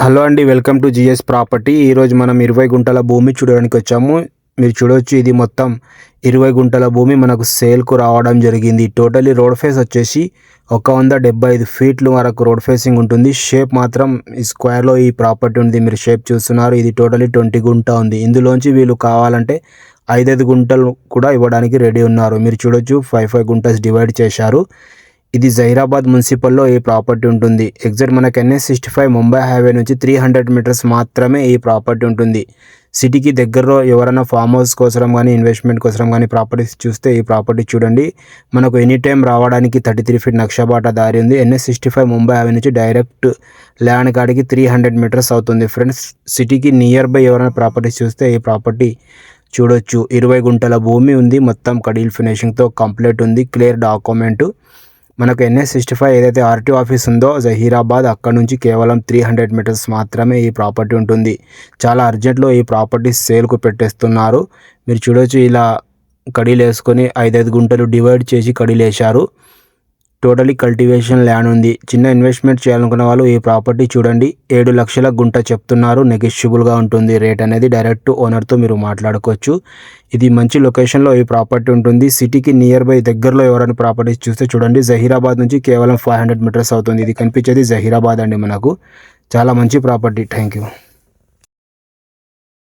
Hello అండి, welcome to GS property. ఈరోజు మనం 20 గుంటల భూమి చూడడానికి వచ్చాము. మీరు చూడవచ్చు, ఇది మొత్తం 20 గుంటల భూమి మనకు సేల్కు రావడం జరిగింది. టోటలీ రోడ్ ఫేస్ వచ్చేసి 175 ఫీట్లు వరకు రోడ్ ఫేసింగ్ ఉంటుంది. షేప్ మాత్రం ఈ స్క్వేర్లో ఈ ప్రాపర్టీ ఉంది. మీరు షేప్ చూస్తున్నారు. ఇది టోటలీ 20 గుంట ఉంది. ఇందులోంచి వీళ్ళు కావాలంటే 5 గుంటలు కూడా ఇవ్వడానికి రెడీ ఉన్నారు. మీరు చూడొచ్చు, 5 గుంటస్ డివైడ్ చేశారు. ఇది జహీరాబాద్ మున్సిపల్లో ఈ ప్రాపర్టీ ఉంటుంది. ఎగ్జాక్ట్ మనకు NH65 ముంబై హైవే నుంచి 300 మీటర్స్ మాత్రమే ఈ ప్రాపర్టీ ఉంటుంది. సిటీకి దగ్గరలో ఎవరైనా ఫామ్ హౌస్ కోసం కానీ ఇన్వెస్ట్మెంట్ కోసం కానీ ప్రాపర్టీస్ చూస్తే ఈ ప్రాపర్టీ చూడండి. మనకు ఎనీ టైం రావడానికి 33 ఫీట్ నక్షబాట దారి ఉంది. NH65 ముంబై హైవే నుంచి డైరెక్ట్ ల్యాండ్ కాడికి 300 మీటర్స్ అవుతుంది. ఫ్రెండ్స్, సిటీకి నియర్ బై ఎవరైనా ప్రాపర్టీస్ చూస్తే ఈ ప్రాపర్టీ చూడొచ్చు. 20 గుంటల భూమి ఉంది. మొత్తం కడీల్ ఫినిషింగ్తో కంప్లీట్ ఉంది. Clear document. మనకు NH65 ఏదైతే ఆర్టీఓ ఆఫీస్ ఉందో జహీరాబాద్, అక్కడ నుంచి కేవలం 300 మీటర్స్ మాత్రమే ఈ ప్రాపర్టీ ఉంటుంది. చాలా అర్జెంట్లో ఈ ప్రాపర్టీ సేల్కు పెట్టేస్తున్నారు. మీరు చూడొచ్చు, ఇలా కడీలు వేసుకొని 5 గుంటలు డివైడ్ చేసి కడీలు వేశారు. టోటలీ కల్టివేషన్ ల్యాండ్ ఉంది. చిన్న ఇన్వెస్ట్మెంట్ చేయాలనుకున్న వాళ్ళు ఈ ప్రాపర్టీ చూడండి. 7 లక్షల గుంట చెప్తున్నారు. నెగోషియబుల్గా ఉంటుంది రేట్ అనేది. డైరెక్ట్ ఓనర్తో మీరు మాట్లాడుకోవచ్చు. ఇది మంచి లొకేషన్లో ఈ ప్రాపర్టీ ఉంటుంది. సిటీకి నియర్ బై దగ్గరలో ఎవరైనా ప్రాపర్టీస్ చూస్తే చూడండి. జహీరాబాద్ నుంచి కేవలం 500 మీటర్స్ అవుతుంది. ఇది కనిపించేది జహీరాబాద్ అండి. మనకు చాలా మంచి ప్రాపర్టీ. Thank you.